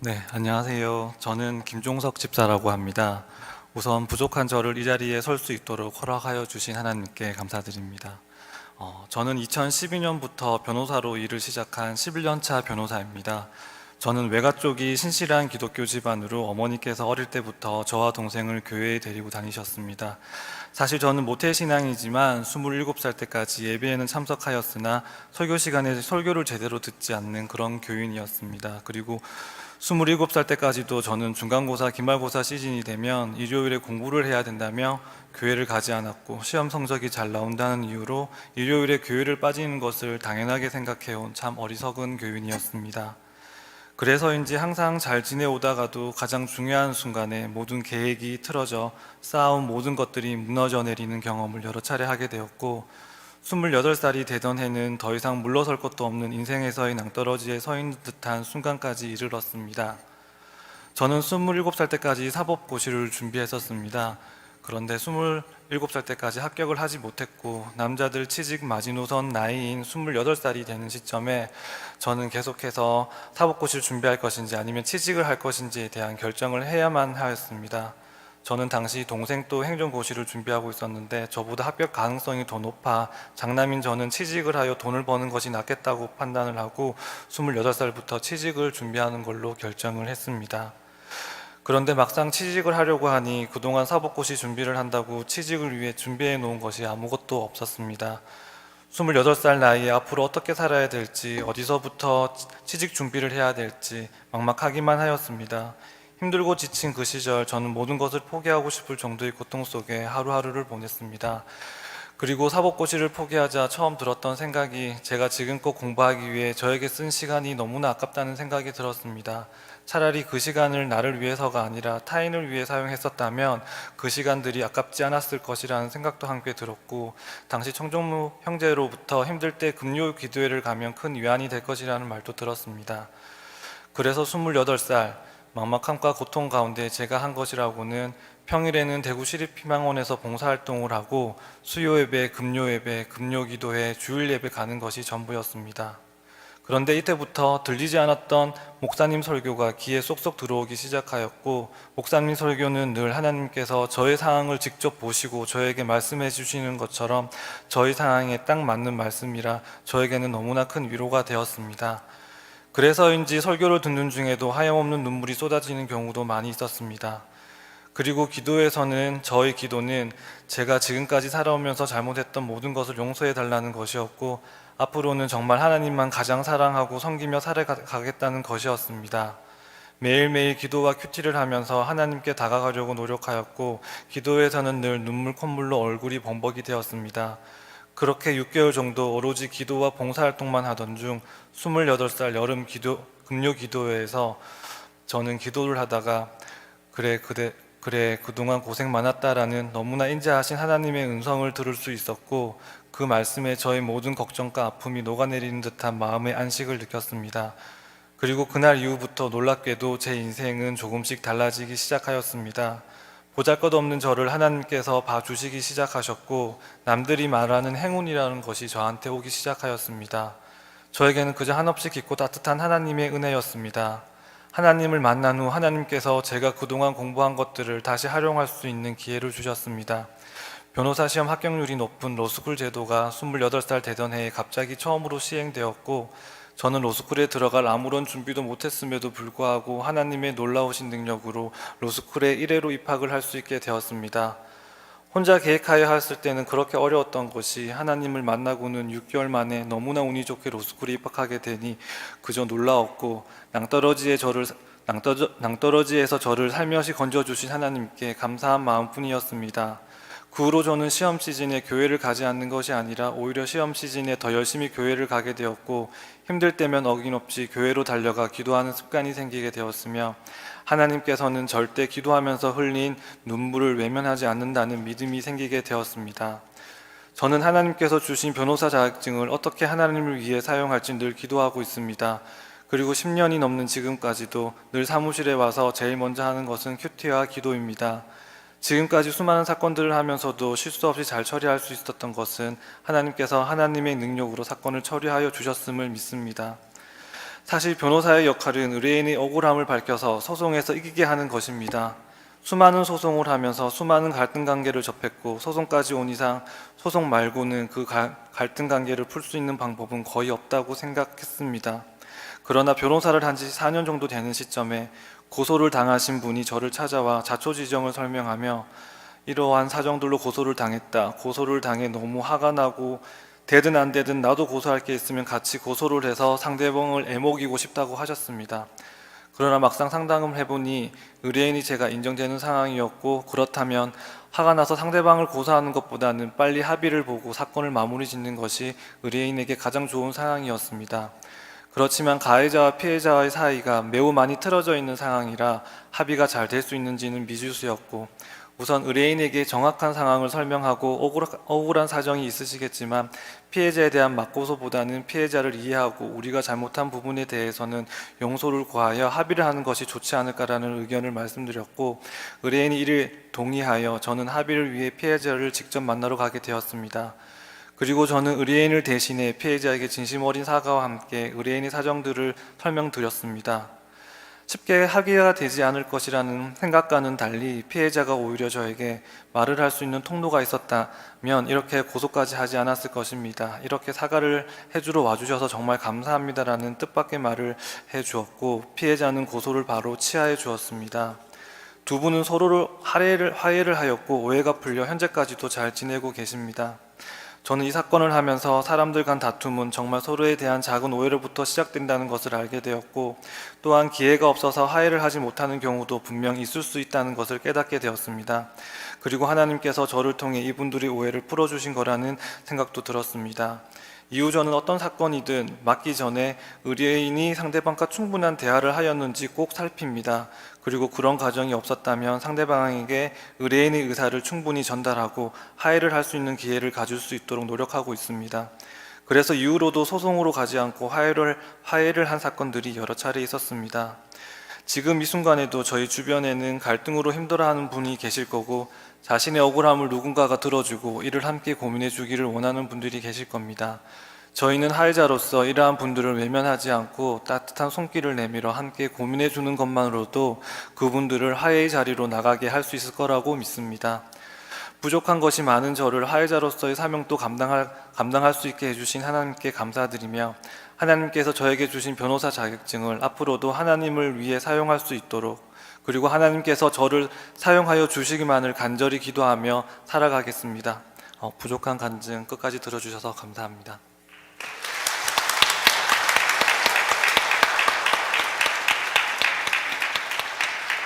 네, 안녕하세요. 저는 김종석 집사라고 합니다. 우선 부족한 저를 이 자리에 설 수 있도록 허락하여 주신 하나님께 감사드립니다. 저는 2012년부터 변호사로 일을 시작한 11년 차 변호사입니다. 저는 외가 쪽이 신실한 기독교 집안으로 어머니께서 어릴 때부터 저와 동생을 교회에 데리고 다니셨습니다. 사실 저는 모태신앙이지만 27살 때까지 예배에는 참석하였으나 설교 시간에 설교를 제대로 듣지 않는 그런 교인이었습니다. 그리고 27살 때까지도 저는 중간고사, 기말고사 시즌이 되면 일요일에 공부를 해야 된다며 교회를 가지 않았고, 시험 성적이 잘 나온다는 이유로 일요일에 교회를 빠지는 것을 당연하게 생각해온 참 어리석은 교인이었습니다. 그래서인지 항상 잘 지내오다가도 가장 중요한 순간에 모든 계획이 틀어져 쌓아온 모든 것들이 무너져 내리는 경험을 여러 차례 하게 되었고, 28살이 되던 해는 더 이상 물러설 것도 없는 인생에서의 낭떠러지에 서 있는 듯한 순간까지 이르렀습니다. 저는 27살 때까지 사법고시를 준비했었습니다. 그런데 27살 때까지 합격을 하지 못했고, 남자들 취직 마지노선 나이인 28살이 되는 시점에 저는 계속해서 사법고시를 준비할 것인지 아니면 취직을 할 것인지에 대한 결정을 해야만 하였습니다. 저는 당시 동생도 행정고시를 준비하고 있었는데 저보다 합격 가능성이 더 높아 장남인 저는 취직을 하여 돈을 버는 것이 낫겠다고 판단을 하고 28살부터 취직을 준비하는 걸로 결정을 했습니다. 그런데 막상 취직을 하려고 하니 그동안 사법고시 준비를 한다고 취직을 위해 준비해 놓은 것이 아무것도 없었습니다. 28살 나이에 앞으로 어떻게 살아야 될지, 어디서부터 취직 준비를 해야 될지 막막하기만 하였습니다. 힘들고 지친 그 시절 저는 모든 것을 포기하고 싶을 정도의 고통 속에 하루하루를 보냈습니다. 그리고 사법고시를 포기하자 처음 들었던 생각이 제가 지금껏 공부하기 위해 저에게 쓴 시간이 너무나 아깝다는 생각이 들었습니다. 차라리 그 시간을 나를 위해서가 아니라 타인을 위해 사용했었다면 그 시간들이 아깝지 않았을 것이라는 생각도 함께 들었고, 당시 청정무 형제로부터 힘들 때 금요 기도회를 가면 큰 위안이 될 것이라는 말도 들었습니다. 그래서 28살 막막함과 고통 가운데 제가 한 것이라고는 평일에는 대구 시립희망원에서 봉사활동을 하고 수요 예배, 금요 예배, 금요 기도회, 주일 예배 가는 것이 전부였습니다. 그런데 이때부터 들리지 않았던 목사님 설교가 귀에 쏙쏙 들어오기 시작하였고, 목사님 설교는 늘 하나님께서 저의 상황을 직접 보시고 저에게 말씀해 주시는 것처럼 저의 상황에 딱 맞는 말씀이라 저에게는 너무나 큰 위로가 되었습니다. 그래서인지 설교를 듣는 중에도 하염없는 눈물이 쏟아지는 경우도 많이 있었습니다. 그리고 기도에서는 저의 기도는 제가 지금까지 살아오면서 잘못했던 모든 것을 용서해 달라는 것이었고, 앞으로는 정말 하나님만 가장 사랑하고 섬기며 살아가겠다는 것이었습니다. 매일매일 기도와 큐티를 하면서 하나님께 다가가려고 노력하였고, 기도에서는 늘 눈물 콧물로 얼굴이 범벅이 되었습니다. 그렇게 6개월 정도 오로지 기도와 봉사활동만 하던 중 28살 여름 금요 기도회에서 저는 기도를 하다가 그래 그동안 고생 많았다라는 너무나 인자하신 하나님의 음성을 들을 수 있었고, 그 말씀에 저의 모든 걱정과 아픔이 녹아내리는 듯한 마음의 안식을 느꼈습니다. 그리고 그날 이후부터 놀랍게도 제 인생은 조금씩 달라지기 시작하였습니다. 보잘것없는 저를 하나님께서 봐주시기 시작하셨고, 남들이 말하는 행운이라는 것이 저한테 오기 시작하였습니다. 저에게는 그저 한없이 깊고 따뜻한 하나님의 은혜였습니다. 하나님을 만난 후 하나님께서 제가 그동안 공부한 것들을 다시 활용할 수 있는 기회를 주셨습니다. 변호사 시험 합격률이 높은 로스쿨 제도가 28살 되던 해에 갑자기 처음으로 시행되었고, 저는 로스쿨에 들어갈 아무런 준비도 못했음에도 불구하고 하나님의 놀라우신 능력으로 로스쿨에 1회로 입학을 할 수 있게 되었습니다. 혼자 계획하여 했을 때는 그렇게 어려웠던 것이 하나님을 만나고는 6개월 만에 너무나 운이 좋게 로스쿨에 입학하게 되니 그저 놀라웠고, 낭떠러지에서 저를 살며시 건져주신 하나님께 감사한 마음뿐이었습니다. 그 후로 저는 시험 시즌에 교회를 가지 않는 것이 아니라 오히려 시험 시즌에 더 열심히 교회를 가게 되었고, 힘들 때면 어김없이 교회로 달려가 기도하는 습관이 생기게 되었으며, 하나님께서는 절대 기도하면서 흘린 눈물을 외면하지 않는다는 믿음이 생기게 되었습니다. 저는 하나님께서 주신 변호사 자격증을 어떻게 하나님을 위해 사용할지 늘 기도하고 있습니다. 그리고 10년이 넘는 지금까지도 늘 사무실에 와서 제일 먼저 하는 것은 큐티와 기도입니다. 지금까지 수많은 사건들을 하면서도 실수 없이 잘 처리할 수 있었던 것은 하나님께서 하나님의 능력으로 사건을 처리하여 주셨음을 믿습니다. 사실 변호사의 역할은 의뢰인의 억울함을 밝혀서 소송에서 이기게 하는 것입니다. 수많은 소송을 하면서 수많은 갈등 관계를 접했고 소송까지 온 이상 소송 말고는 그 갈등 관계를 풀 수 있는 방법은 거의 없다고 생각했습니다. 그러나 변호사를 한 지 4년 정도 되는 시점에 고소를 당하신 분이 저를 찾아와 자초지종을 설명하며 이러한 사정들로 고소를 당했다. 고소를 당해 너무 화가 나고 되든 안 되든 나도 고소할 게 있으면 같이 고소를 해서 상대방을 애먹이고 싶다고 하셨습니다. 그러나 막상 상담을 해보니 의뢰인이 제가 인정되는 상황이었고, 그렇다면 화가 나서 상대방을 고소하는 것보다는 빨리 합의를 보고 사건을 마무리 짓는 것이 의뢰인에게 가장 좋은 상황이었습니다. 그렇지만 가해자와 피해자의 사이가 매우 많이 틀어져 있는 상황이라 합의가 잘 될 수 있는지는 미지수였고, 우선 의뢰인에게 정확한 상황을 설명하고 억울한 사정이 있으시겠지만 피해자에 대한 맞고소보다는 피해자를 이해하고 우리가 잘못한 부분에 대해서는 용서를 구하여 합의를 하는 것이 좋지 않을까라는 의견을 말씀드렸고, 의뢰인이 이를 동의하여 저는 합의를 위해 피해자를 직접 만나러 가게 되었습니다. 그리고 저는 의뢰인을 대신해 피해자에게 진심 어린 사과와 함께 의뢰인의 사정들을 설명드렸습니다. 쉽게 합의가 되지 않을 것이라는 생각과는 달리 피해자가 오히려 저에게 말을 할 수 있는 통로가 있었다면 이렇게 고소까지 하지 않았을 것입니다. 이렇게 사과를 해주러 와주셔서 정말 감사합니다라는 뜻밖의 말을 해주었고, 피해자는 고소를 바로 취하해 주었습니다. 두 분은 서로를 화해를 하였고 오해가 풀려 현재까지도 잘 지내고 계십니다. 저는 이 사건을 하면서 사람들 간 다툼은 정말 서로에 대한 작은 오해로부터 시작된다는 것을 알게 되었고, 또한 기회가 없어서 화해를 하지 못하는 경우도 분명 있을 수 있다는 것을 깨닫게 되었습니다. 그리고 하나님께서 저를 통해 이분들의 오해를 풀어주신 거라는 생각도 들었습니다. 이후 저는 어떤 사건이든 맡기 전에 의뢰인이 상대방과 충분한 대화를 하였는지 꼭 살핍니다. 그리고 그런 과정이 없었다면 상대방에게 의뢰인의 의사를 충분히 전달하고 화해를 할 수 있는 기회를 가질 수 있도록 노력하고 있습니다. 그래서 이후로도 소송으로 가지 않고 화해를 한 사건들이 여러 차례 있었습니다. 지금 이 순간에도 저희 주변에는 갈등으로 힘들어하는 분이 계실 거고, 자신의 억울함을 누군가가 들어주고 이를 함께 고민해 주기를 원하는 분들이 계실 겁니다. 저희는 화해자로서 이러한 분들을 외면하지 않고 따뜻한 손길을 내밀어 함께 고민해 주는 것만으로도 그분들을 화해의 자리로 나가게 할 수 있을 거라고 믿습니다. 부족한 것이 많은 저를 화해자로서의 사명도 감당할 수 있게 해주신 하나님께 감사드리며, 하나님께서 저에게 주신 변호사 자격증을 앞으로도 하나님을 위해 사용할 수 있도록, 그리고 하나님께서 저를 사용하여 주시기만을 간절히 기도하며 살아가겠습니다. 부족한 간증 끝까지 들어주셔서 감사합니다.